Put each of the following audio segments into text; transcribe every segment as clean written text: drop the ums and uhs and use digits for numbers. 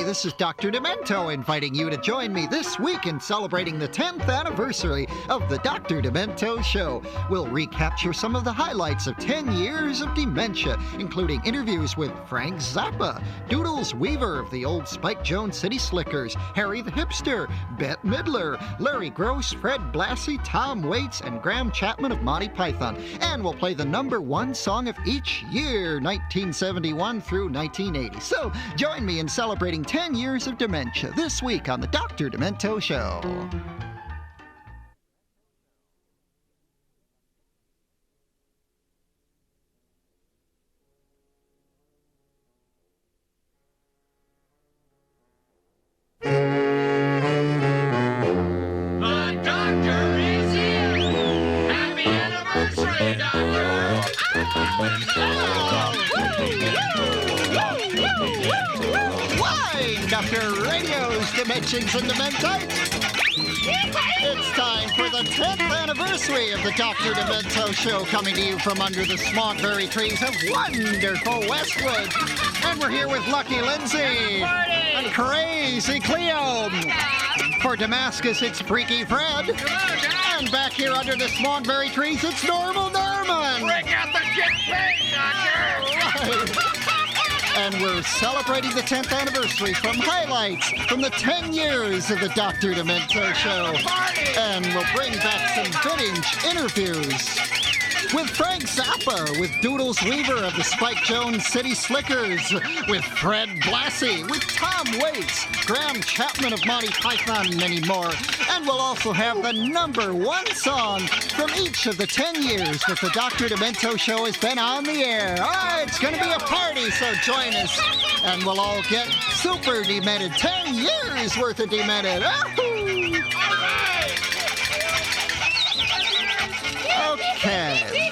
this is Dr. Demento inviting you to join me this week in celebrating the 10th anniversary of the Dr. Demento Show. We'll recapture some of the highlights of 10 years of dementia, including interviews with Frank Zappa, Doodles Weaver of the old Spike Jones City Slickers, Harry the Hipster, Bette Midler, Larry Gross, Fred Blassie, Tom Waits, and Graham Chapman of Monty Python. And we'll play the number one song of each year, 1971 through 1980. So join me in celebrating 10 years of dementia this week on the Dr. Demento Show. Wind after radio's dimensions and dementites. It's time for the 10th anniversary of the Dr. Demento Show, coming to you from under the smogberry trees of wonderful Westwood. And we're here with Lucky Lindsay and Crazy Cleo. For Damascus, it's Freaky Fred. And back here under the smogberry trees, it's Normal Norman. Bring out the champagne, Doctor! Right. And we're celebrating the 10th anniversary from highlights from the 10 years of the Dr. Demento Show. And we'll bring back some vintage interviews with Frank Zappa, with Doodles Weaver of the Spike Jones City Slickers, with Fred Blassie, with Tom Waits, Graham Chapman of Monty Python, and many more. And we'll also have the number one song from each of the 10 years that the Dr. Demento Show has been on the air. It's going to be a party, so join us. And we'll all get super demented. 10 years worth of demented. Okay.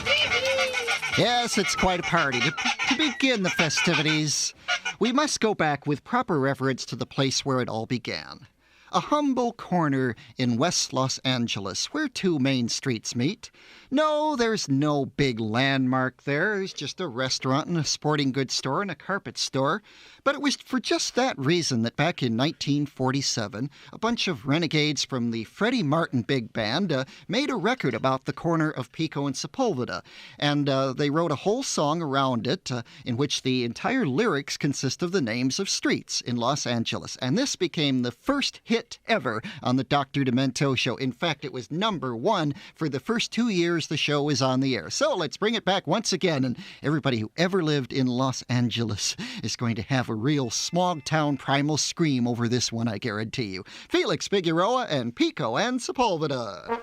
Yes, it's quite a party. To begin the festivities, we must go back with proper reverence to the place where it all began. A humble corner in West Los Angeles where two main streets meet. No, there's no big landmark there. There's just a restaurant and a sporting goods store and a carpet store. But it was for just that reason that back in 1947, a bunch of renegades from the Freddie Martin Big Band made a record about the corner of Pico and Sepulveda. And they wrote a whole song around it in which the entire lyrics consist of the names of streets in Los Angeles. And this became the first hit ever on the Dr. Demento Show. In fact, it was number one for the first 2 years the show is on the air. So let's bring it back once again, and everybody who ever lived in Los Angeles is going to have a real smog town primal scream over this one, I guarantee you. Felix Figueroa and Pico and Sepulveda.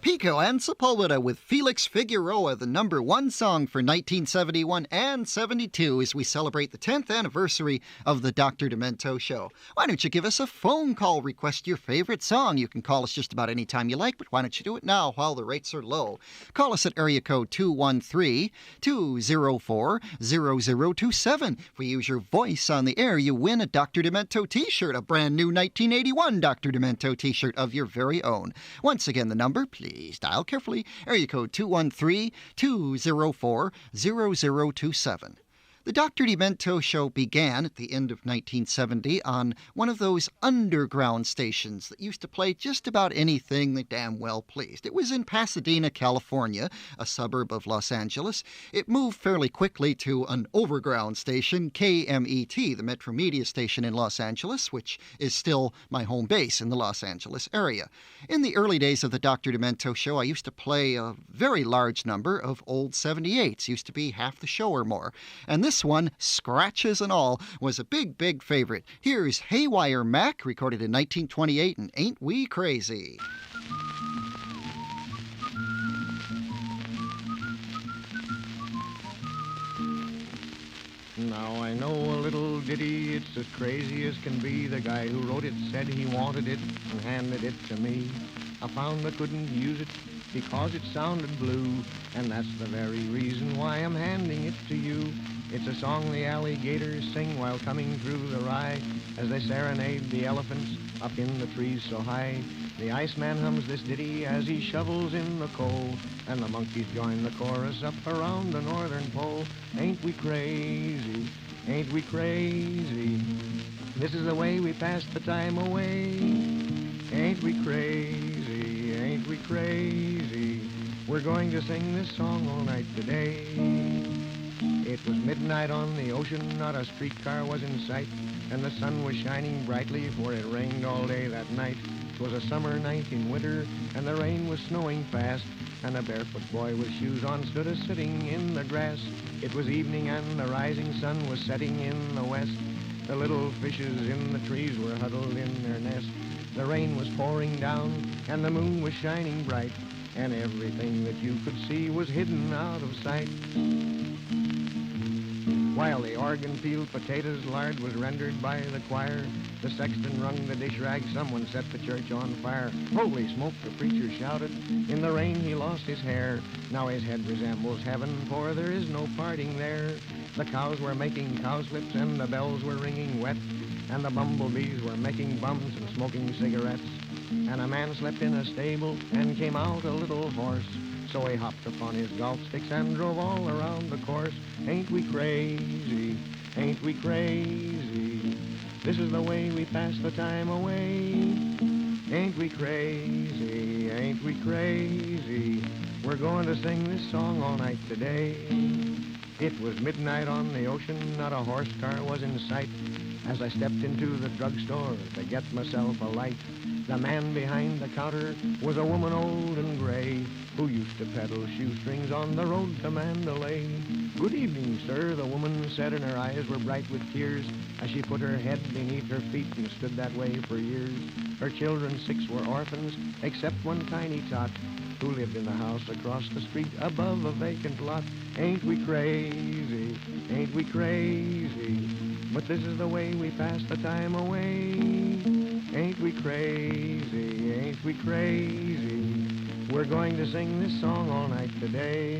Pico and Sepulveda with Felix Figueroa, the number one song for 1971 and 72 as we celebrate the 10th anniversary of the Dr. Demento Show. Why don't you give us a phone call, request your favorite song? You can call us just about any time you like, but why don't you do it now while the rates are low? Call us at area code 213-204-0027. If we use your voice on the air, you win a Dr. Demento t-shirt, a brand new 1981 Dr. Demento t-shirt of your very own. Once again, the number, please dial carefully, area code 213-204-0027. The Dr. Demento Show began at the end of 1970 on one of those underground stations that used to play just about anything they damn well pleased. It was in Pasadena, California, a suburb of Los Angeles. It moved fairly quickly to an overground station, KMET, the Metro Media station in Los Angeles, which is still my home base in the Los Angeles area. In the early days of the Dr. Demento Show, I used to play a very large number of old 78s, used to be half the show or more. And this one, scratches and all, was a big, big favorite. Here's Haywire Mac, recorded in 1928, and Ain't We Crazy? Now I know a little ditty, it's as crazy as can be. The guy who wrote it said he wanted it and handed it to me. I found I couldn't use it because it sounded blue, and that's the very reason why I'm handing it to you. It's a song the alligators sing while coming through the rye, as they serenade the elephants up in the trees so high. The Iceman hums this ditty as he shovels in the coal, and the monkeys join the chorus up around the northern pole. Ain't we crazy? Ain't we crazy? This is the way we pass the time away. Ain't we crazy? Ain't we crazy? We're going to sing this song all night today. It was midnight on the ocean, not a streetcar was in sight, and the sun was shining brightly, for it rained all day that night. 'Twas a summer night in winter, and the rain was snowing fast, and a barefoot boy with shoes on stood a-sitting in the grass. It was evening, and the rising sun was setting in the west. The little fishes in the trees were huddled in their nest. The rain was pouring down, and the moon was shining bright, and everything that you could see was hidden out of sight. While the organ peeled potatoes, lard was rendered by the choir. The sexton wrung the dish rag, someone set the church on fire. Holy smoke, the preacher shouted, in the rain he lost his hair. Now his head resembles heaven, for there is no parting there. The cows were making cowslips, and the bells were ringing wet, and the bumblebees were making bums and smoking cigarettes. And a man slept in a stable, and came out a little horse. So he hopped upon his golf sticks and drove all around the course. Ain't we crazy? Ain't we crazy? This is the way we pass the time away. Ain't we crazy? Ain't we crazy? We're going to sing this song all night today. It was midnight on the ocean, not a horse car was in sight. As I stepped into the drugstore to get myself a light, the man behind the counter was a woman old and gray, who used to peddle shoestrings on the road to Mandalay. Good evening, sir, the woman said, and her eyes were bright with tears as she put her head beneath her feet and stood that way for years. Her children 6 were orphans, except one tiny tot, who lived in the house across the street above a vacant lot. Ain't we crazy? Ain't we crazy? But this is the way we pass the time away. Ain't we crazy? Ain't we crazy? We're going to sing this song all night today.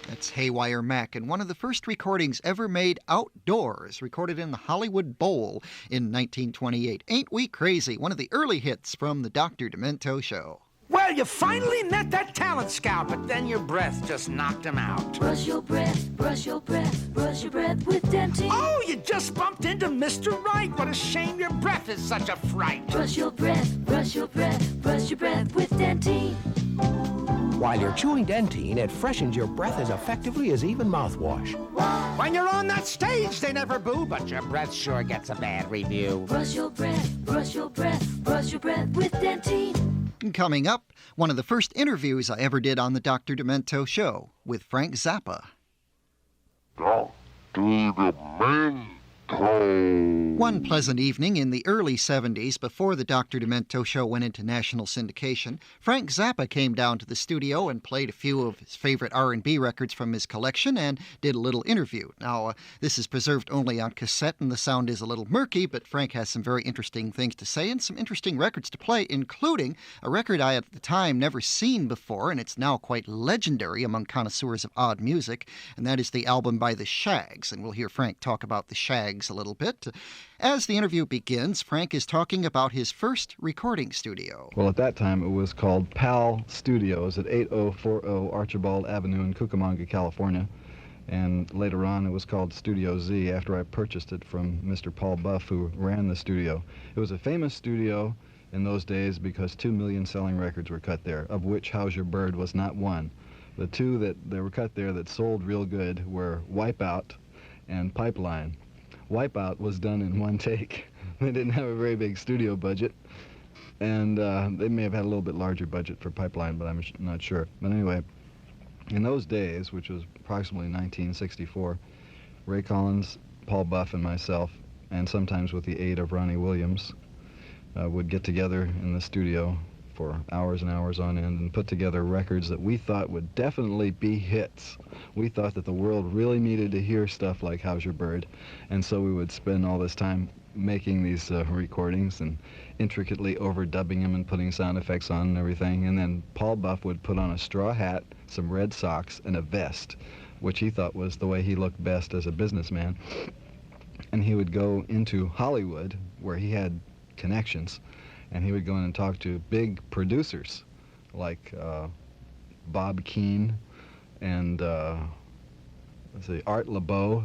That's Haywire Mac, and one of the first recordings ever made outdoors, recorded in the Hollywood Bowl in 1928. Ain't We Crazy? One of the early hits from the Dr. Demento Show. Well, you finally met that talent scout, but then your breath just knocked him out. Brush your breath, brush your breath, brush your breath with Dentine. Oh, you just bumped into Mr. Right. What a shame your breath is such a fright. Brush your breath, brush your breath, brush your breath with Dentine. While you're chewing Dentine, it freshens your breath as effectively as even mouthwash. When you're on that stage, they never boo, but your breath sure gets a bad review. Brush your breath, brush your breath, brush your breath with Dentine. Coming up, one of the first interviews I ever did on the Dr. Demento show with Frank Zappa. Dr. Demento. One pleasant evening in the early 70s, before the Dr. Demento show went into national syndication, Frank Zappa came down to the studio and played a few of his favorite R&B records from his collection and did a little interview. Now, this is preserved only on cassette and the sound is a little murky, but Frank has some very interesting things to say and some interesting records to play, including a record I at the time never seen before, and it's now quite legendary among connoisseurs of odd music, and that is the album by the Shags, and we'll hear Frank talk about the Shags a little bit. As the interview begins, Frank is talking about his first recording studio. Well, at that time it was called PAL Studios at 8040 Archibald Avenue in Cucamonga, California. And later on it was called Studio Z after I purchased it from Mr. Paul Buff, who ran the studio. It was a famous studio in those days because 2 million selling records were cut there, of which How's Your Bird was not one. The two that were cut there that sold real good were Wipeout and Pipeline. Wipeout was done in one take. They didn't have a very big studio budget, and they may have had a little bit larger budget for Pipeline, but I'm not sure. But anyway, in those days, which was approximately 1964, Ray Collins, Paul Buff, and myself, and sometimes with the aid of Ronnie Williams, would get together in the studio for hours and hours on end and put together records that we thought would definitely be hits. We thought that the world really needed to hear stuff like How's Your Bird, and so we would spend all this time making these recordings and intricately overdubbing them and putting sound effects on and everything, and then Paul Buff would put on a straw hat, some red socks, and a vest, which he thought was the way he looked best as a businessman, and he would go into Hollywood, where he had connections, and he would go in and talk to big producers like Bob Keane and Art LeBeau,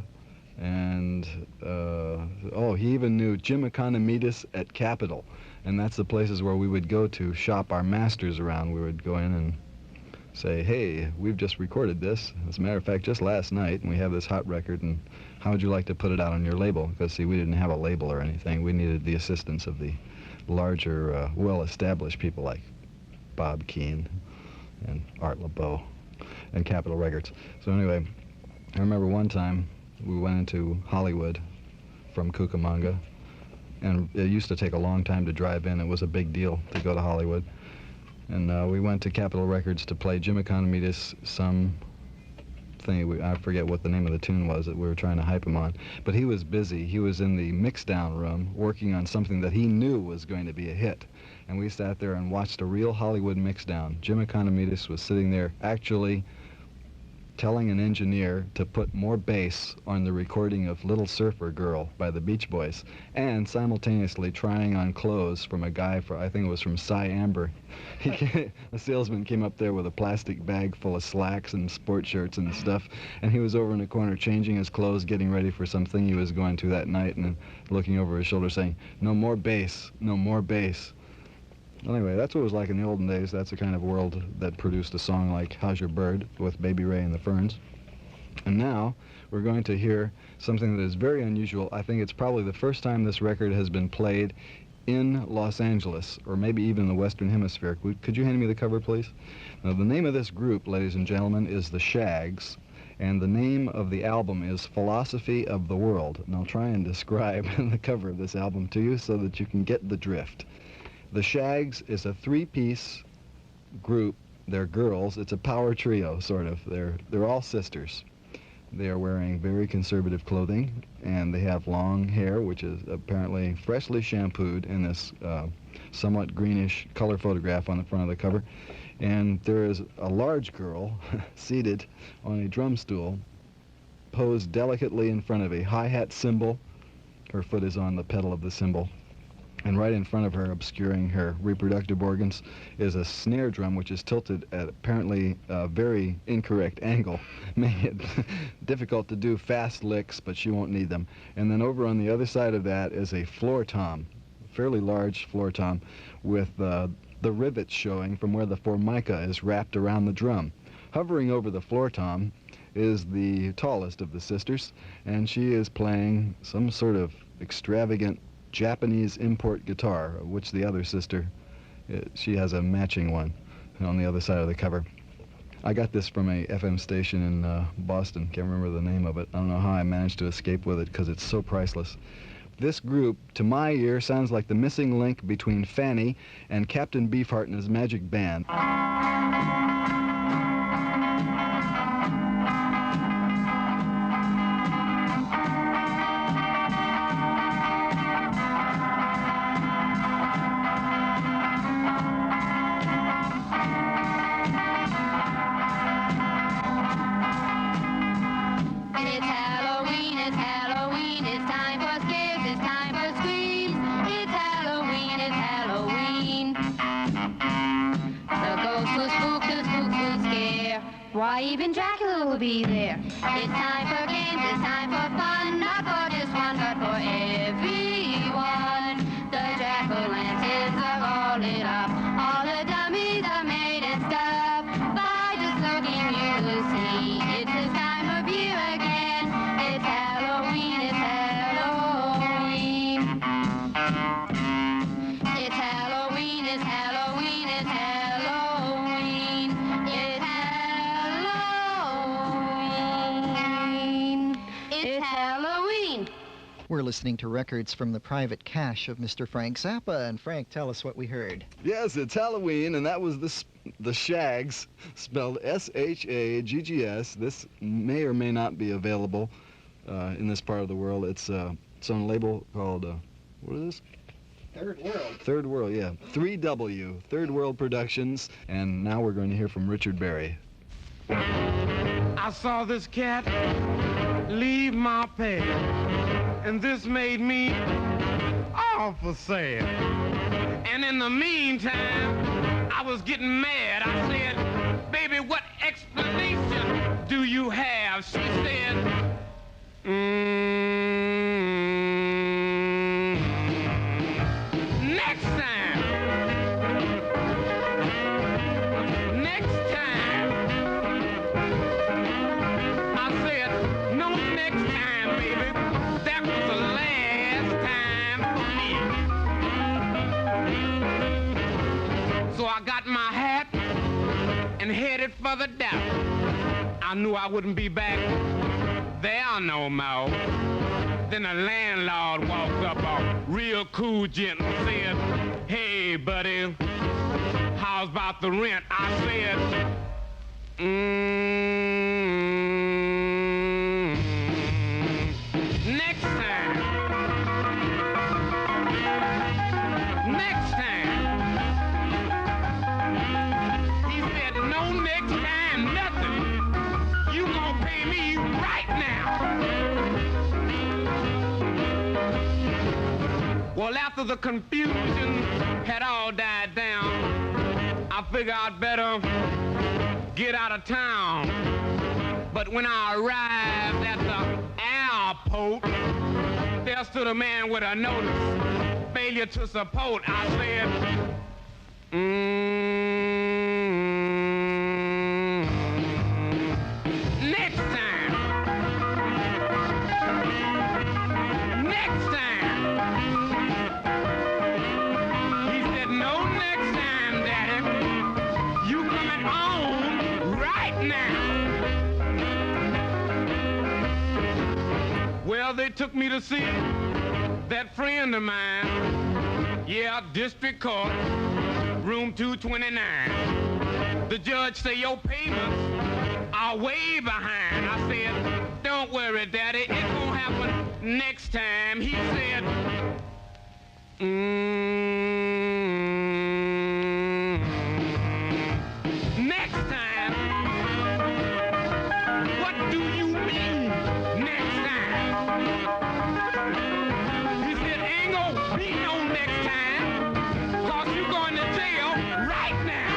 and he even knew Jim Economidis at Capitol, and that's the places where we would go to shop our masters around. We would go in and say, hey, we've just recorded this, as a matter of fact, just last night, and we have this hot record, and how would you like to put it out on your label? Because, see, we didn't have a label or anything. We needed the assistance of the larger, well-established people like Bob Keane and Art LeBeau and Capitol Records. So anyway, I remember one time we went into Hollywood from Cucamonga, and it used to take a long time to drive in. It was a big deal to go to Hollywood. And we went to Capitol Records to play Jim Economidis some thing. I forget what the name of the tune was that we were trying to hype him on. But he was busy. He was in the mix-down room working on something that he knew was going to be a hit. And we sat there and watched a real Hollywood mix-down. Jim Economidis was sitting there actually telling an engineer to put more bass on the recording of Little Surfer Girl by the Beach Boys, and simultaneously trying on clothes from a guy, I think it was from Cy Amber. A salesman came up there with a plastic bag full of slacks and sport shirts and stuff, and he was over in the corner changing his clothes, getting ready for something he was going to that night, and looking over his shoulder saying, no more bass, no more bass. Anyway, that's what it was like in the olden days. That's the kind of world that produced a song like How's Your Bird with Baby Ray and the Ferns. And now we're going to hear something that is very unusual. I think it's probably the first time this record has been played in Los Angeles, or maybe even the Western Hemisphere. Could you hand me the cover, please? Now, the name of this group, ladies and gentlemen, is the Shags, and the name of the album is Philosophy of the World. And I'll try and describe the cover of this album to you so that you can get the drift. The Shags is a three-piece group. They're girls. It's a power trio, sort of. They're all sisters. They are wearing very conservative clothing, and they have long hair, which is apparently freshly shampooed in this somewhat greenish color photograph on the front of the cover. And there is a large girl seated on a drum stool, posed delicately in front of a hi-hat cymbal. Her foot is on the pedal of the cymbal. And right in front of her, obscuring her reproductive organs, is a snare drum which is tilted at apparently a very incorrect angle, making it difficult to do fast licks, but she won't need them. And then over on the other side of that is a floor tom. fairly large floor tom with the rivets showing from where the formica is wrapped around the drum. Hovering over the floor tom is the tallest of the sisters, and she is playing some sort of extravagant Japanese import guitar, of which the other sister, she has a matching one on the other side of the cover. I got this from a FM station in Boston. Can't remember the name of it. I don't know how I managed to escape with it because it's so priceless. This group, to my ear, sounds like the missing link between Fanny and Captain Beefheart and his magic band. Why, even Dracula will be there. It's time for games, it's time for fun, not for just one, but for everyone. The jack-o'-lanterns are all lit up, all the dummies are made and stuff. By just looking you will see, it's this time of year again. It's Halloween, it's Halloween. It's Halloween, it's Halloween, it's Halloween. It's Halloween. We're listening to records from the private cache of Mr. Frank Zappa. And Frank, tell us what we heard. Yes, it's Halloween, and that was the Shags, spelled S-H-A-G-G-S. This may or may not be available in this part of the world. It's on a label called, what is this? Third World. Third World, yeah. 3W, Third World Productions. And now we're going to hear from Richard Berry. I saw this cat leave my pet, and this made me awful sad. And in the meantime, I was getting mad. I said, baby, what explanation do you have? She said, next time. Next time. I said, no next time, baby. That was the last time for me. So I got my hat and headed for the dock. I knew I wouldn't be back there no more. Then the landlord walked up, a real cool gent, and said, hey, buddy, how's about the rent? I said, next time. Next time. He said, no next time, nothing. You gonna pay me right now. Well, after the confusion had all died down, I figured I'd better get out of town. But when I arrived at the airport, there stood a man with a notice, failure to support. I said, next time. Next time. He said, no next time, Daddy. You coming on right now. Well, they took me to see that friend of mine. Yeah, district court, room 229. The judge say your payments are way behind. I said, don't worry, Daddy, it won't happen next time. He said, next time? What do you mean, next time? He said, ain't gonna be no next time, 'cause you going to jail right now.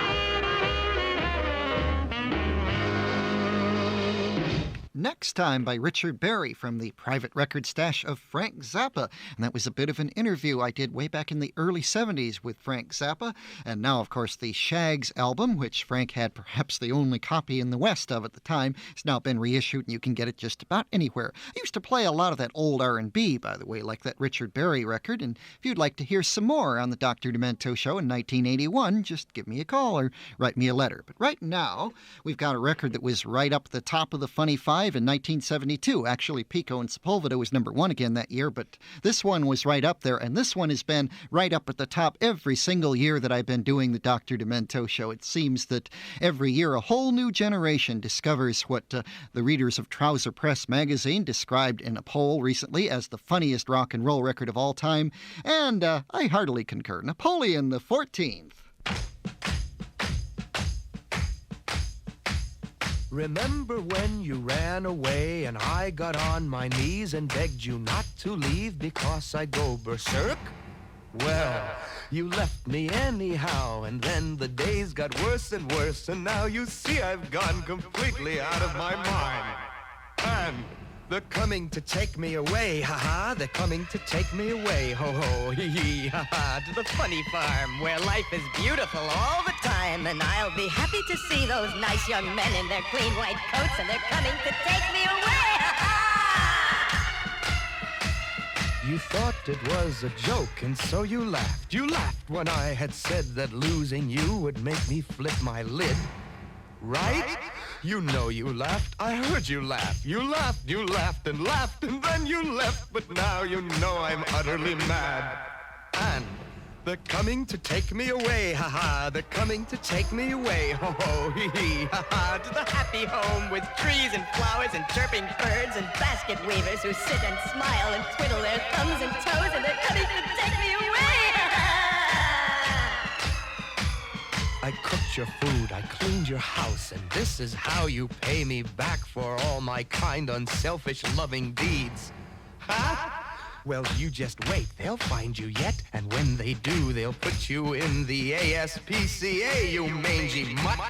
Next Time by Richard Berry from the private record stash of Frank Zappa. And that was a bit of an interview I did way back in the early 70s with Frank Zappa. And now, of course, the Shags album, which Frank had perhaps the only copy in the West of at the time, has now been reissued and you can get it just about anywhere. I used to play a lot of that old R&B, by the way, like that Richard Berry record. And if you'd like to hear some more on the Dr. Demento Show in 1981, just give me a call or write me a letter. But right now, we've got a record that was right up the top of the Funny Five in 1972. Actually, Pico and Sepulveda was #1 again that year, but this one was right up there, and this one has been right up at the top every single year that I've been doing the Dr. Demento Show. It seems that every year a whole new generation discovers what the readers of Trouser Press magazine described in a poll recently as the funniest rock and roll record of all time, and I heartily concur. Napoleon the 14th. Remember when you ran away and I got on my knees and begged you not to leave because I'd go berserk? Well, you left me anyhow, and then the days got worse and worse, and now you see I've gone completely out of my mind. And they're coming to take me away, ha-ha, they're coming to take me away, ho-ho, hee-hee, ha-ha, to the funny farm where life is beautiful all the time, and I'll be happy to see those nice young men in their clean white coats, and they're coming to take me away, ha-ha! You thought it was a joke, and so you laughed. You laughed when I had said that losing you would make me flip my lid. Right? You know you laughed. I heard you laugh. You laughed, and then you left. But now you know I'm utterly mad. And they're coming to take me away, ha-ha. They're coming to take me away, ho-ho, hee-hee, ha-ha. To the happy home with trees and flowers and chirping birds and basket weavers who sit and smile and twiddle their thumbs and toes, and they're coming to take me away, ha-ha. I cooked your food, I cleaned your house, and this is how you pay me back for all my kind, unselfish, loving deeds. Huh? Well, you just wait, they'll find you yet, and when they do, they'll put you in the ASPCA, you mangy mutt.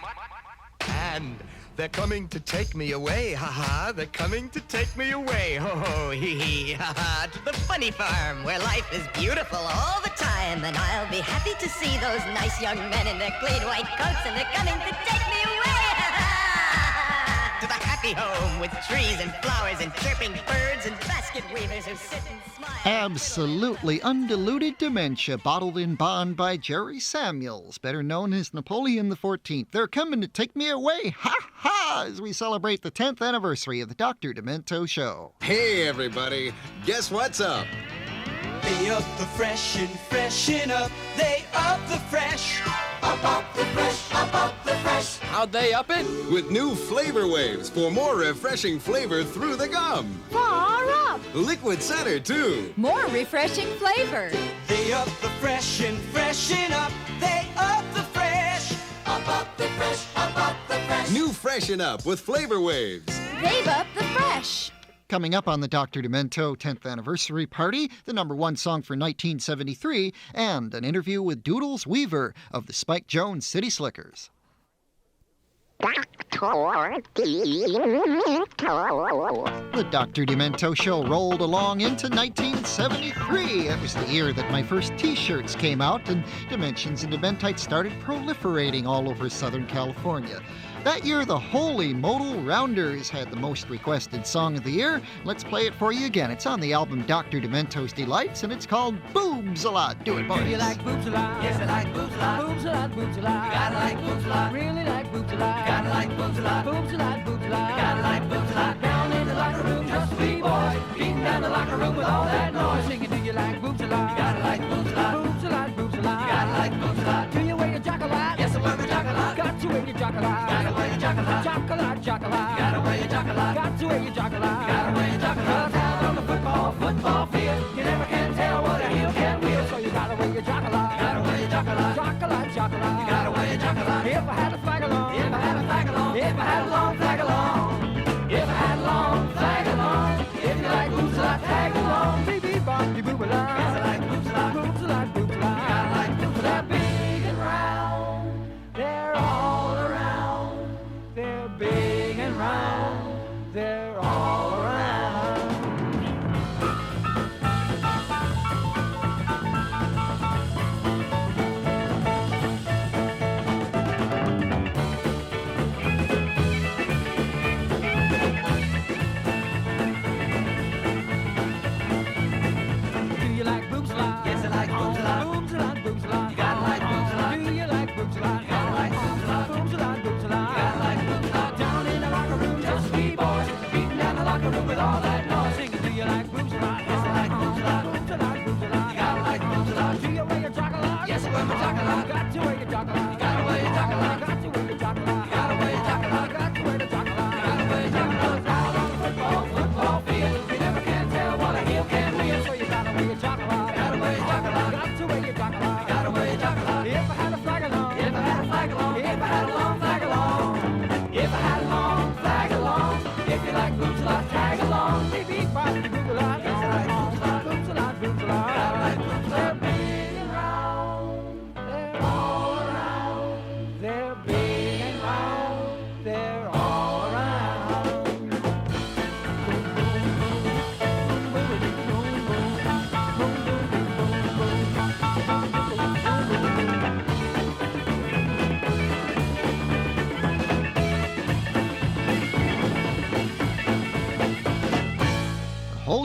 And they're coming to take me away, ha-ha, they're coming to take me away, ho-ho, hee-hee, ha-ha, to the funny farm where life is beautiful all the time, and I'll be happy to see those nice young men in their clean white coats, and they're coming to take me away, ha-ha, to the happy home with trees and flowers and chirping birds and basket weavers who sit and smile. Absolutely undiluted dementia, bottled in bond by Jerry Samuels, better known as Napoleon the 14th. They're coming to take me away, ha-ha, as we celebrate the 10th anniversary of the Dr. Demento Show. Hey, everybody, guess what's up? They up the fresh and freshen up. They up the fresh. Up the fresh, up the fresh. How'd they up it? With new flavor waves for more refreshing flavor through the gum. Far up. Liquid center, too. More refreshing flavor. They up the fresh and freshen up. They up the fresh. Up the fresh, up the fresh. New freshen up with flavor waves. They've up the fresh. Coming up on the Dr. Demento 10th anniversary party, the #1 song for 1973, and an interview with Doodles Weaver of the Spike Jones City Slickers. The Dr. Demento Show rolled along into 1973. That was the year that my first T-shirts came out and Dimensions and Dementites started proliferating all over Southern California. That year, the Holy Modal Rounders had the most requested song of the year. Let's play it for you again. It's on the album Dr. Demento's Delights, and it's called Boobs a Lot. Do it, boys. Do you like boobs a lot? Yes, I like boobs a lot. Boobs a lot, boobs a lot. You gotta like boobs a lot. Really like boobs a lot. You gotta like boobs a lot. Boobs a lot, boobs a lot. You gotta like boobs a lot. Down in the locker room, just a wee boy. Beating down the locker room with all that noise. Singing, do you like boobs a lot? You gotta like boobs a lot. Boobs a lot, boobs a lot. You gotta like boobs a lot. Do you wear your jock a lot? Yes, I wear my jock a lot. Got to wear your jock a lot. Gotta wear your jock a lot. Jock a lot, jock a lot. You gotta wear your jock a lot. Got to wear your jock a lot. You gotta wear your jock a lot. Out on the football field, you never can tell what a heel can wheel. So you gotta wear your jock a lot. You gotta wear your jock a lot. Jock a lot, jock a lot. You gotta wear your jock a lot. If I had a flag along, if I had a flag along, if I had a long flag along, if I had a long flag along, if you like boobs a lot, tag along. Beep beep bop, beep boop a lot. Yes, I like boobs a lot.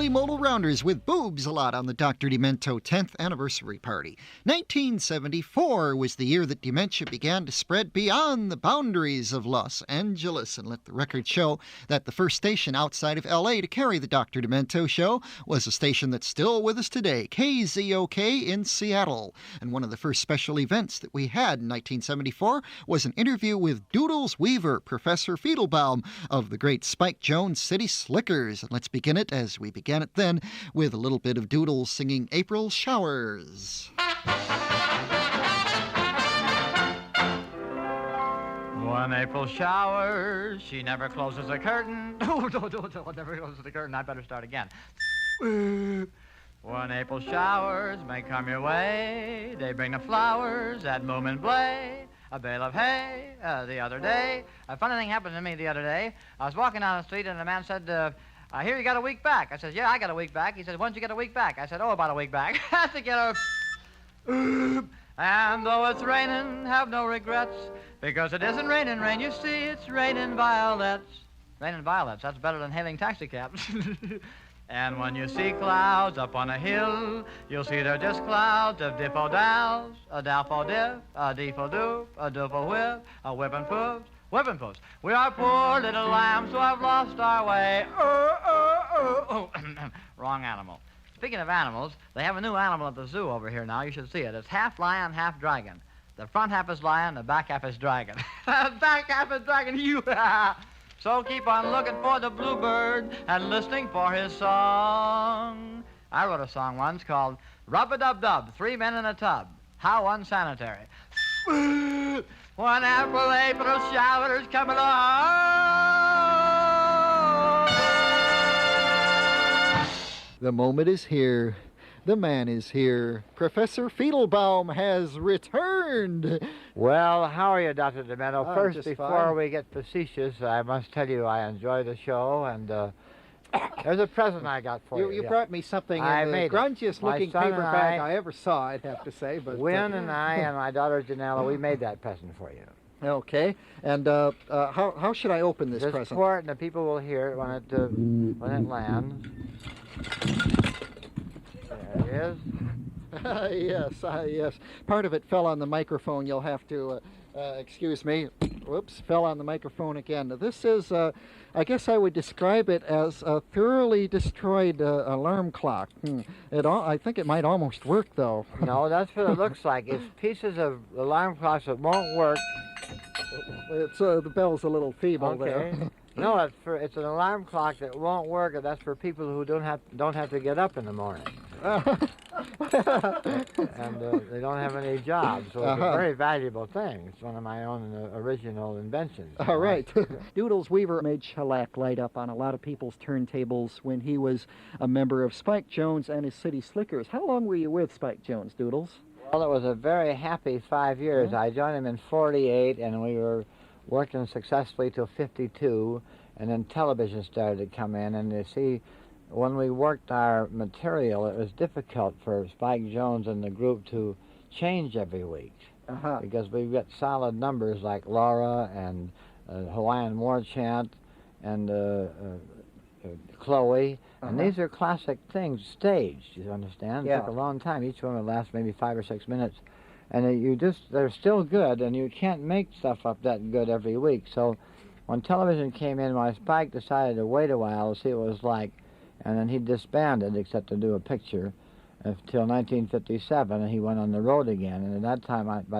holy modal rounders with boobs a lot on the Dr. Demento 10th anniversary party. 1974 was the year that dementia began to spread beyond the boundaries of Los Angeles, and let the record show that the first station outside of L.A. to carry the Dr. Demento show was a station that's still with us today, KZOK in Seattle. And one of the first special events that we had in 1974 was an interview with Doodles Weaver, Professor Fiedelbaum of the great Spike Jones City Slickers. And let's begin it, as we began it then, with a little bit of Doodles singing April Showers. When April showers, she never closes the curtain. Oh, never closes the curtain. I better start again. When April showers may come your way, they bring the flowers that bloom and blay. A bale of hay the other day. A funny thing happened to me the other day. I was walking down the street and the man said, I hear you got a week back. I said, yeah, I got a week back. He said, when did you get a week back? I said, oh, about a week back. I had to get a... And though it's raining, have no regrets, because it isn't raining rain, you see, it's raining violets. Raining violets, that's better than hailing taxi cabs. And when you see clouds up on a hill, you'll see they're just clouds of dip-o-dows, a dap-o-dip, a deep-o-doop, a doop-o-whip, a whip-and-poofs, whip-and-poofs. We are poor little lambs who have lost our way. Wrong animal. Speaking of animals, they have a new animal at the zoo over here now. You should see it. It's half lion, half dragon. The front half is lion, the back half is dragon. The back half is dragon, you. So keep on looking for the bluebird and listening for his song. I wrote a song once called Rub-a-dub-dub, 3 Men in a Tub. How unsanitary. When April showers come along. The moment is here. The man is here. Professor Fiedelbaum has returned. Well, how are you, Dr. Demento? I'm First, just before fine. we get facetious, I must tell you I enjoy the show, and there's a present I got for you. You brought me something I in the made it. grungiest My looking son and paperback I ever saw, I'd have to say. But Wynn and I and my daughter Janella, we made that present for you. Okay, and how should I open this Just present? pour it, and the people will hear it when it lands. There it is. Yes. Part of it fell on the microphone. You'll have to excuse me. Whoops, fell on the microphone again. This is, I guess I would describe it as a thoroughly destroyed alarm clock. I think it might almost work, though. No, that's what it looks like. It's pieces of alarm clocks that won't work. It's the bell's a little feeble there. No, it's an alarm clock that won't work, and that's for people who don't have to get up in the morning. And they don't have any jobs, so it's a very valuable thing. It's one of my own original inventions. All right. Doodles Weaver made shellac light up on a lot of people's turntables when he was a member of Spike Jones and his City Slickers. How long were you with Spike Jones, Doodles? Well, it was a very happy 5 years. I joined him in 48, and we were working successfully till 52, and then television started to come in, and you see, when we worked our material, it was difficult for Spike Jones and the group to change every week, because we've got solid numbers like Laura and Hawaiian War Chant and Chloe, and these are classic things staged, you understand? It took a long time. Each one would last maybe 5 or 6 minutes. And they're still good, and you can't make stuff up that good every week. So when television came in, my Spike decided to wait a while to see what it was like, and then he disbanded, except to do a picture, until 1957, and he went on the road again. And by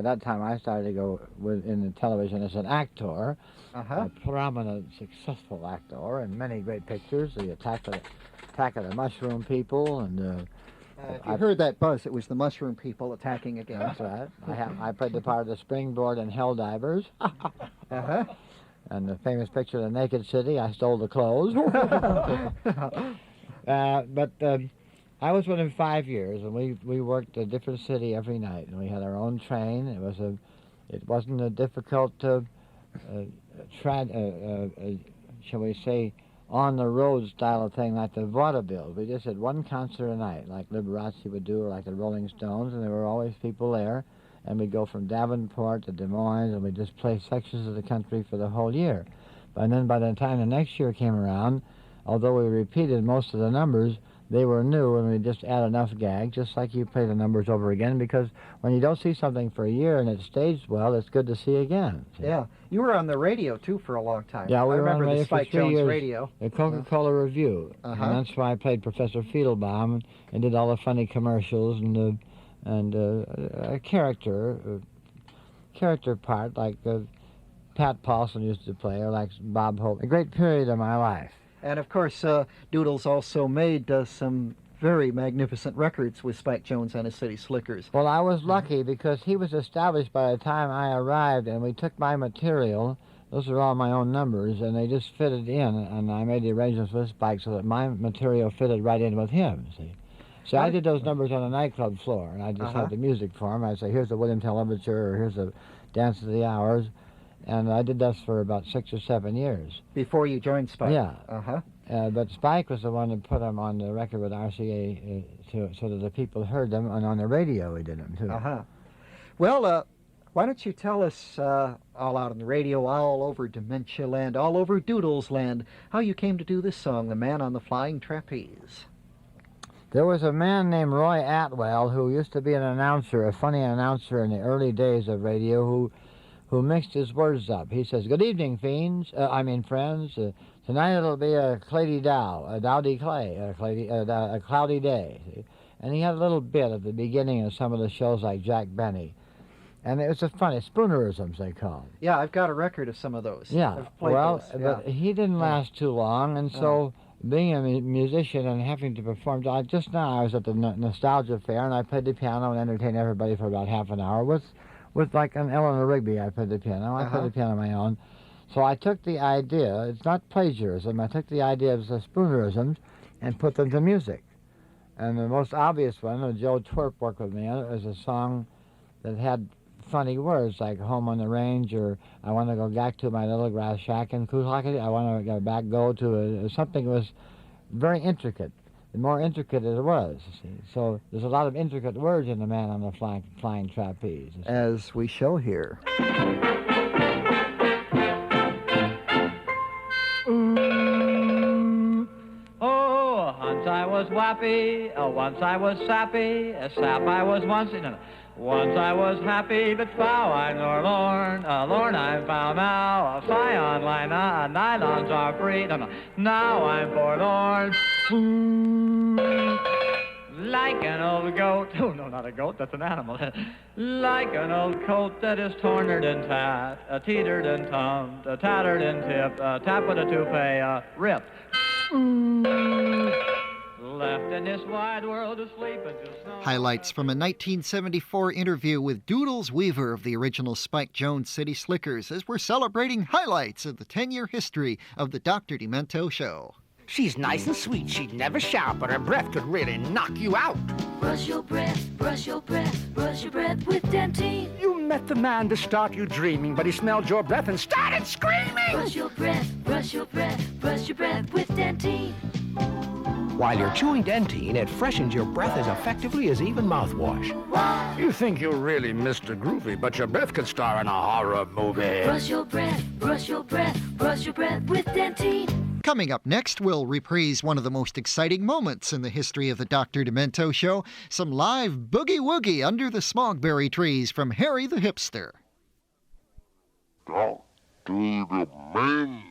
that time, I started to go in the television as an actor, a prominent, successful actor, in many great pictures. The Attack of the Mushroom People, and if you heard that buzz, it was the mushroom people attacking again. That's right. I played the part of the Springboard and Helldivers. And the famous picture of the Naked City, I stole the clothes. But I was with him 5 years, and we worked a different city every night, and we had our own train. It wasn't a difficult, shall we say, on-the-road style of thing like the vaudeville. We just had one concert a night, like Liberace would do, or like the Rolling Stones, and there were always people there. And we'd go from Davenport to Des Moines, and we'd just play sections of the country for the whole year. And then by the time the next year came around, although we repeated most of the numbers, they were new, and we just add enough gags, just like you play the numbers over again, because when you don't see something for a year and it's staged well, it's good to see again. See? Yeah. You were on the radio, too, for a long time. Yeah, we I were on remember radio the Spike for 3 Jones years, radio. The Coca-Cola Review. Uh-huh. And that's why I played Professor Fiedelbaum and did all the funny commercials and a character part like Pat Paulson used to play, or like Bob Hope. A great period of my life. And, of course, Doodles also made some very magnificent records with Spike Jones and his City Slickers. Well, I was lucky because he was established by the time I arrived, and we took my material. Those are all my own numbers, and they just fitted in, and I made the arrangements with Spike so that my material fitted right in with him, see. So I did those numbers on a nightclub floor, and I just had the music for him. I'd say, here's the William Tell Overture, or here's the Dance of the Hours, and I did that for about 6 or 7 years. Before you joined Spike? Yeah. Uh-huh. But Spike was the one that put them on the record with RCA so that the people heard them, and on the radio we did them, too. Uh-huh. Well, why don't you tell us, all out on the radio, all over Dementia Land, all over Doodles Land, how you came to do this song, The Man on the Flying Trapeze? There was a man named Roy Atwell who used to be an announcer, a funny announcer in the early days of radio, who mixed his words up. He says, "Good evening, friends. Tonight it'll be a clady dow, a dowdy clay, a cloudy day." See? And he had a little bit at the beginning of some of the shows like Jack Benny. And it was a funny, spoonerisms they call them. Yeah, I've got a record of some of those. Yeah, I've played well, those. Yeah. but he didn't last too long, and so being a musician and having to perform, just now I was at the Nostalgia Fair, and I played the piano and entertained everybody for about half an hour with like an Eleanor Rigby. I played the piano. I played the piano on my own. So I took the idea, it's not plagiarism, I took the idea of the spoonerisms and put them to music. And the most obvious one, Joe Twerp worked with me on it, was a song that had funny words like Home on the Range, or I want to go back to my little grass shack in Cooclockety. I want to go to something that was very intricate. The more intricate it was, see. So there's a lot of intricate words in The Man on the Flying Trapeze. As we show here. Oh, once I was wappy, once I was sappy, a sap I was once, once I was happy, but foul I nor lorn, lorn I'm foul now, a fly on line, nylons are free, now I'm forlorn. Like an old goat, oh no, not a goat, that's an animal. Like an old coat that is tornered and tat, teetered and tumped, tattered and tipped, tap with a toupee, ripped. Left in this wide world to sleep until snow. Highlights from a 1974 interview with Doodles Weaver of the original Spike Jones City Slickers, as we're celebrating highlights of the 10-year history of the Dr. Demento Show. She's nice and sweet, she'd never shout, but her breath could really knock you out. Brush your breath, brush your breath, brush your breath with Dentine. You met the man to start you dreaming, but he smelled your breath and started screaming. Brush your breath, brush your breath, brush your breath with Dentine. While you're chewing Dentine, it freshens your breath as effectively as even mouthwash. Why? You think you're really Mr. Groovy, but your breath could star in a horror movie. Brush your breath, brush your breath, brush your breath with Dentine. Coming up next, we'll reprise one of the most exciting moments in the history of the Dr. Demento Show, some live boogie-woogie under the smogberry trees from Harry the Hipster. Dr. Demento.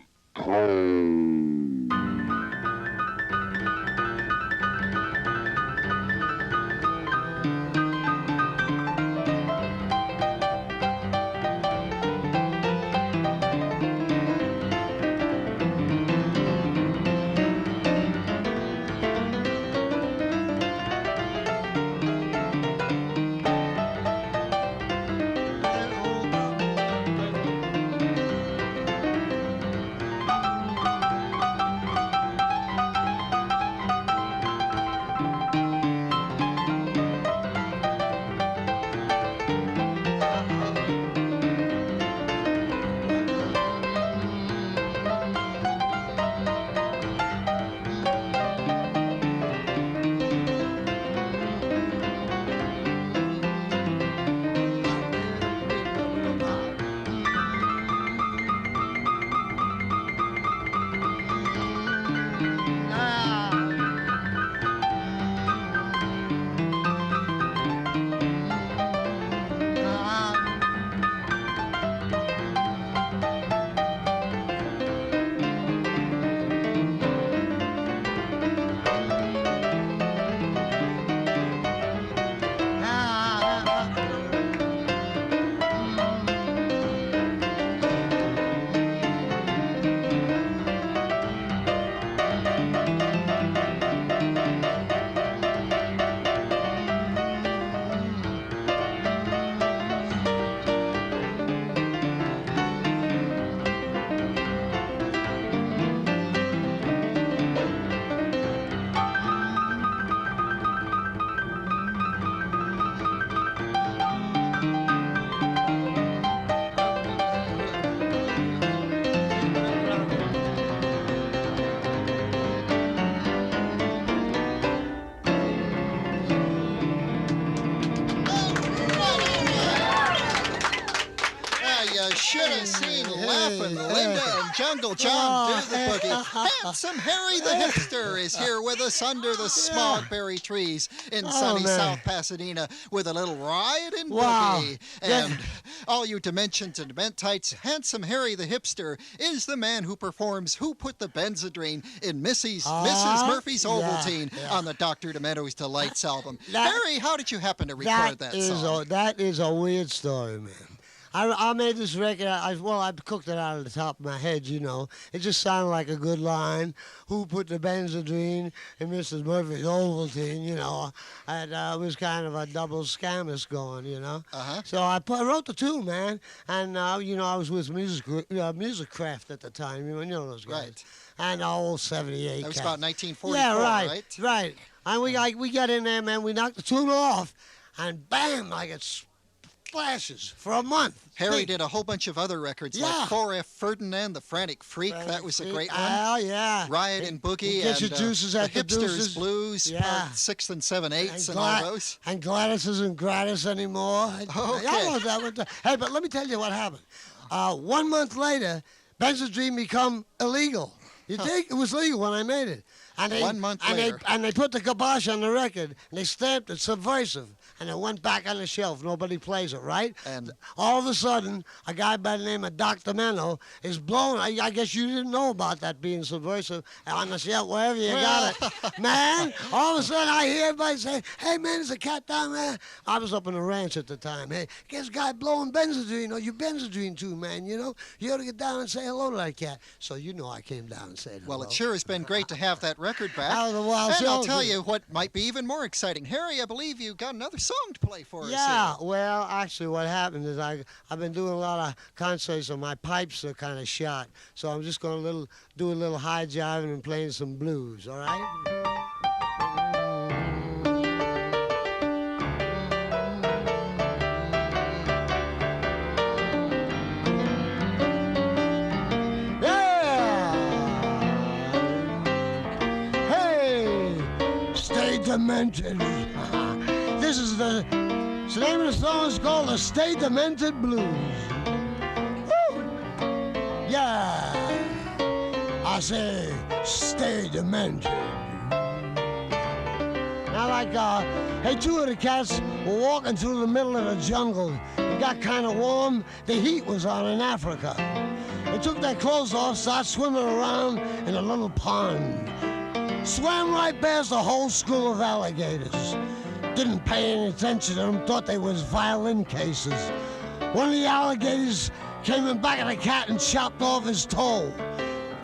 should have seen Laughing Linda and Jungle John do the boogie. Handsome Harry the hipster is here with us under the smogberry trees in sunny South Pasadena with a little riot and boogie. And all you Dimensions and Dementites, Handsome Harry the hipster is the man who performs Who Put the Benzodrine in Mrs. Murphy's Ovaltine on the Dr. Demento's Delights album. Harry, how did you happen to record that song? That is a weird story, man. I made this record, I cooked it out of the top of my head, you know. It just sounded like a good line. Who put the Benzodrine in Mrs. Murphy's Ovaltine, you know. And it was kind of a double scammers going, you know. So I wrote the tune, man. And, you know, I was with Music Craft at the time, you know those guys. Right. And old 78 That was cats. about 1944, right? Right. And we got in there, man. We knocked the tune off, and bam, like it flashes for a month. Harry did a whole bunch of other records, like 4F Ferdinand, The Frantic Freak. That was a great one. Oh, yeah. Riot and Boogie, Get and your juices at the the Hipsters Deuces. Blues, part 6 and 7 8 and all those. And Gladys isn't gratis anymore. Okay. Hey, but let me tell you what happened. 1 month later, Benzodrine become illegal. You think? It was legal when I made it. And 1 month later. They put the kibosh on the record, and they stamped it subversive. And it went back on the shelf. Nobody plays it, right? And all of a sudden, a guy by the name of Dr. Demento is blown. I guess you didn't know about that being subversive on the shelf, wherever you got it. Man, all of a sudden I hear everybody say, hey, man, there's a cat down there. I was up in the ranch at the time. Hey, guess guy blowing Benzodrine. You Benzodrine too, man, you know? You ought to get down and say hello to that cat. So you know I came down and said hello. Well, it sure has been great to have that record back. Out of the wild and I'll show. tell you what might be even more exciting. Harry, I believe you got another song to play for us. Yeah, well, actually what happened is I've been doing a lot of concerts and my pipes are kind of shot. So I'm just going to do a little high jiving and playing some blues, all right? Demented. This is the name of the song is called the Stay Demented Blues. Woo! Yeah, I say stay demented. Now like, hey, two of the cats were walking through the middle of the jungle. It got kind of warm. The heat was on in Africa. They took their clothes off, started swimming around in a little pond. Swam right past a whole school of alligators. Didn't pay any attention to them, thought they was violin cases. One of the alligators came in back of the cat and chopped off his toe.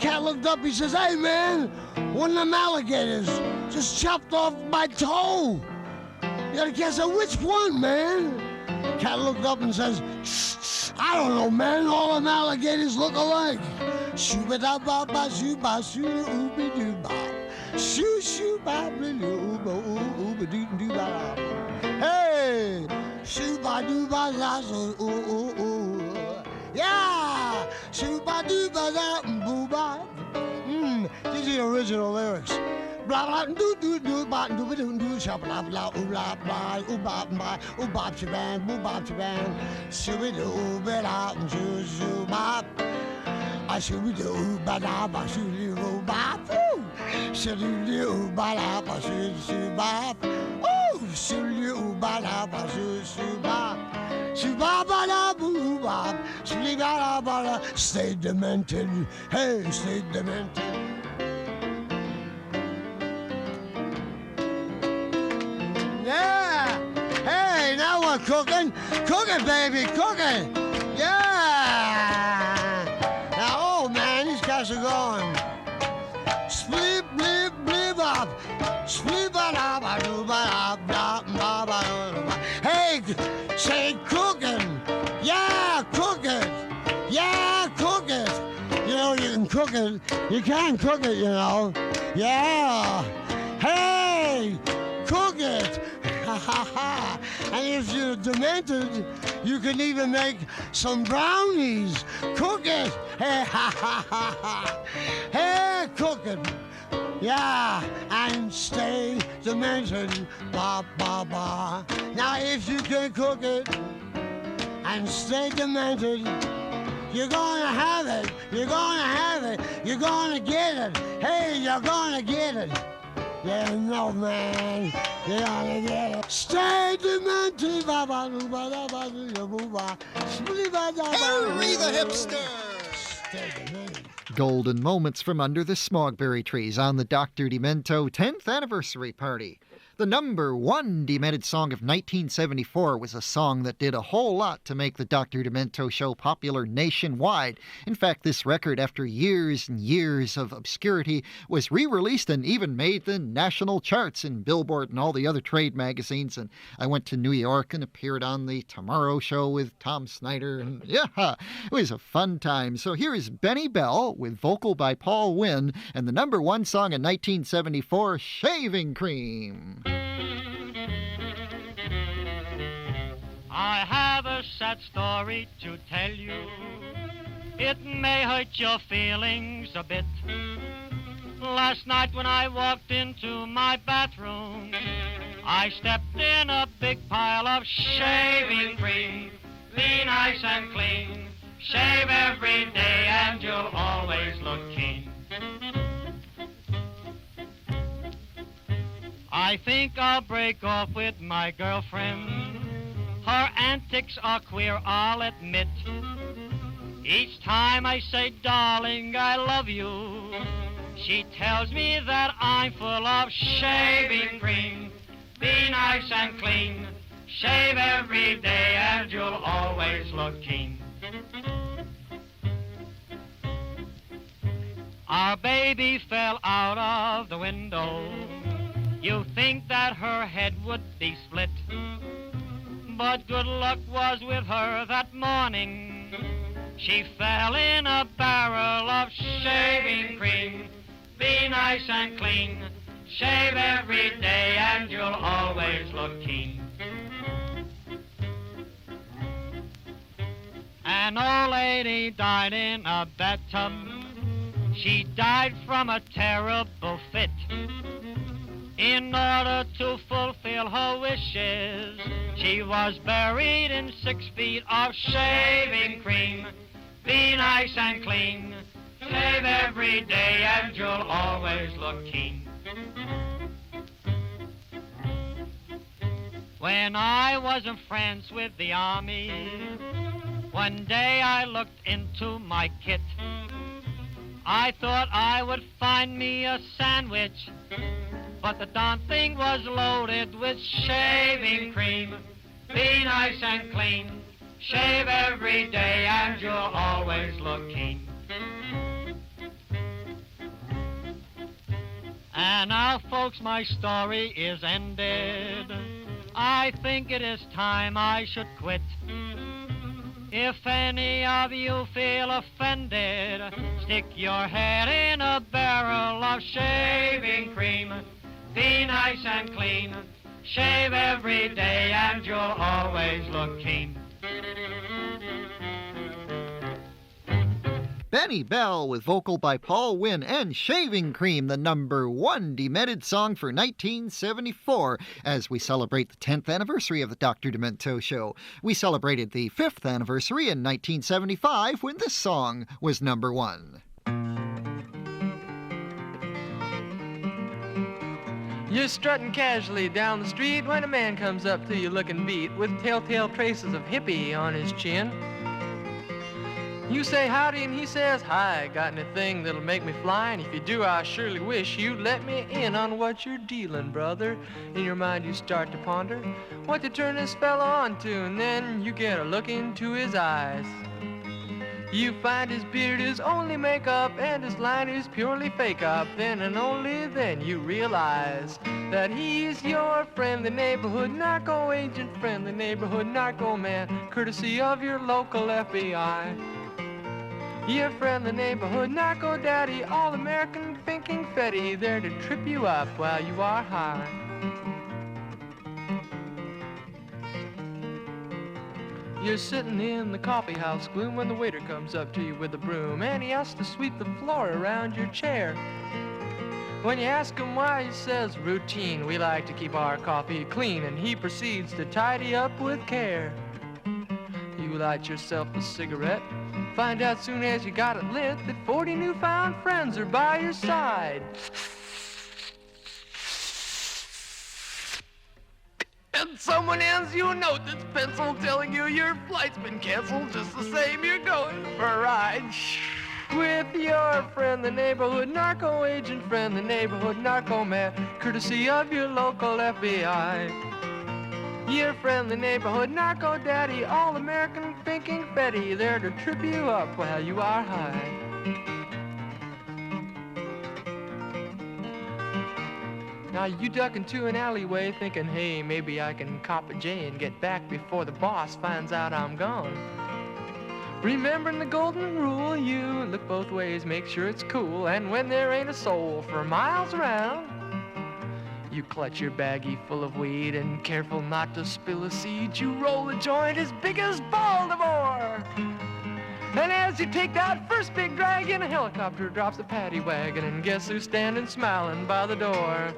Cat looked up, he says, hey man, one of them alligators just chopped off my toe. The other cat said, which one, man? Cat looked up and says, I don't know, man, all them alligators look alike. Shoo-ba-da-ba-ba, shoo-ba-shoo-ba-ooby-doo-ba. Shoo shoo ba ba doo ba ooh ba doo doo ba. Hey, shoo ba doo ba la so ooh ooh ooh. Yeah, shoo ba doo ba da boo ba. These are the original lyrics. Blah blah doo doo doo ba doo ba doo doo sha blah blah ooh blah blah ooh ba ba ooh ba chaban boo ba chaban shoo ba doo ba da shoo shoo ba. I should do ba da ba should do ba. Should do ba da ba should ba. Oh, should do ba da ba should ba. Should ba ba da boo ba. Should ba da ba da. Stay demented. Hey, stay demented. Yeah. Hey, now we're cooking. Cooking, baby, cooking. Yeah. Oh man, these guys are going. Split, blip, blip up. Split, ba da ba do ba da ba ba. Hey, say cooking. Yeah, cook it. Yeah, cook it. You know, you can cook it. You can cook it, you know. Yeah. Hey, cook it. And if you're demented, you can even make some brownies. Cook it. Hey, ha, ha, ha, ha. Hey, cook it. Yeah, and stay demented. Ba, ba, ba. Now, if you can cook it and stay demented, You're gonna have it. You're gonna have it. You're gonna get it. Hey, you're gonna get it. Yeah, no, man. You're gonna get it. Stay Demento. Harry the Hipster. Golden moments from under the smogberry trees on the Dr. Demento 10th anniversary party. The number one demented song of 1974 was a song that did a whole lot to make the Dr. Demento show popular nationwide. In fact, this record, after years and years of obscurity, was re-released and even made the national charts in Billboard and all the other trade magazines. And I went to New York and appeared on the Tomorrow Show with Tom Snyder. And yeah, it was a fun time. So here is Benny Bell with vocal by Paul Wynn and the number one song in 1974, Shaving Cream. I have a sad story to tell you. It may hurt your feelings a bit. Last night when I walked into my bathroom, I stepped in a big pile of shaving cream. Be nice and clean. Shave every day and you'll always look keen. I think I'll break off with my girlfriend. Her antics are queer, I'll admit. Each time I say, darling, I love you, she tells me that I'm full of shaving cream. Be nice and clean. Shave every day and you'll always look keen. Our baby fell out of the window. You think that her head would be split, but good luck was with her that morning. She fell in a barrel of shaving cream. Be nice and clean. Shave every day and you'll always look keen. An old lady died in a bathtub. She died from a terrible fit. In order to fulfill her wishes, she was buried in 6 feet of shaving cream. Be nice and clean. Shave every day and you'll always look keen. When I was in France with the army, one day I looked into my kit. I thought I would find me a sandwich, but the darn thing was loaded with shaving cream. Be nice and clean. Shave every day and you'll always look keen. And now, folks, my story is ended. I think it is time I should quit. If any of you feel offended, stick your head in a barrel of shaving cream. Be nice and clean. Shave every day and you'll always look keen. Benny Bell with vocal by Paul Wynn and Shaving Cream, the number one demented song for 1974, as we celebrate the 10th anniversary of the Dr. Demento show. We celebrated the 5th anniversary in 1975 when this song was number one. You're strutting casually down the street when a man comes up to you looking beat with telltale traces of hippie on his chin. You say howdy and he says hi, got anything that'll make me fly? And if you do, I surely wish you'd let me in on what you're dealing, brother. In your mind you start to ponder what to turn this fella on to, and then you get a look into his eyes. You find his beard is only makeup and his line is purely fake up. Then and only then you realize that he's your friendly neighborhood narco agent, friendly neighborhood narco man, courtesy of your local FBI. Your friendly neighborhood narco daddy, all-American thinking fetty, there to trip you up while you are high. You're sitting in the coffee house gloom when the waiter comes up to you with a broom, and he has to sweep the floor around your chair. When you ask him why, he says, routine, we like to keep our coffee clean, and he proceeds to tidy up with care. You light yourself a cigarette, Find out soon as you got it lit that 40 newfound friends are by your side. And someone hands you a note that's penciled telling you your flight's been canceled. Just the same, you're going for a ride. With your friend, the neighborhood narco agent friend, the neighborhood narco man, courtesy of your local FBI. Your friend, the neighborhood narco daddy, all-American thinking Betty, there to trip you up while you are high. Now you duck into an alleyway thinking, hey, maybe I can cop a J and get back before the boss finds out I'm gone. Remembering the golden rule, you look both ways, make sure it's cool, and when there ain't a soul for miles around, you clutch your baggie full of weed and careful not to spill a seed, you roll a joint as big as Baltimore. And as you take that first big drag in, a helicopter drops a paddy wagon, and guess who's standing smiling by the door?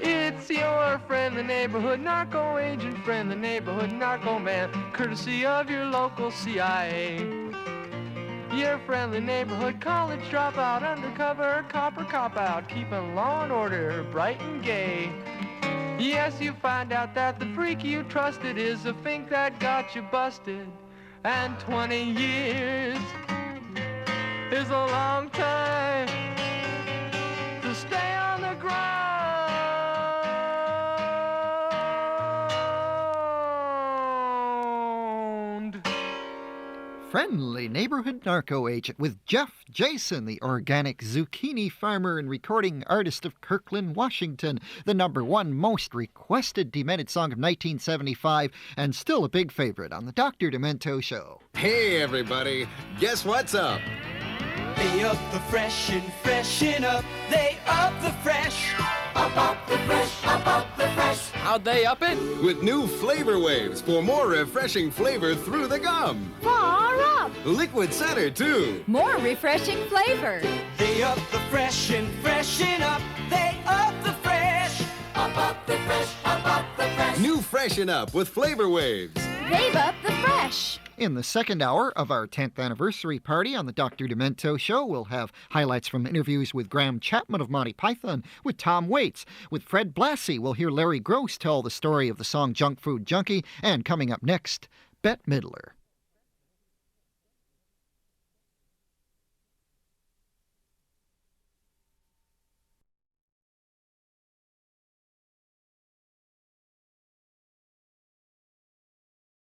It's your friend, the neighborhood narco agent friend, the neighborhood narco man, courtesy of your local CIA. Your friend, the neighborhood college dropout, undercover cop or cop-out, keeping law and order bright and gay. Yes, you find out that the freak you trusted is a fink that got you busted, and 20 years is a long time to stay on the ground. Friendly neighborhood narco agent with Jeff Jason, the organic zucchini farmer and recording artist of Kirkland, Washington, the #1 most requested Demented song of 1975, and still a big favorite on the Dr. Demento Show. Hey, everybody, guess what's up? They up the fresh and freshen up. They up the fresh. Up the fresh, up the fresh. How'd they up it? With new flavor waves for more refreshing flavor through the gum. Far up. Liquid center, too. More refreshing flavor. They up the fresh and freshen up. They up the fresh. Up the fresh, up the fresh. New freshen up with flavor waves. They've up the fresh. In the second hour of our 10th anniversary party on the Dr. Demento Show, we'll have highlights from interviews with Graham Chapman of Monty Python, with Tom Waits. With Fred Blassie, we'll hear Larry Gross tell the story of the song Junk Food Junkie, and coming up next, Bette Midler.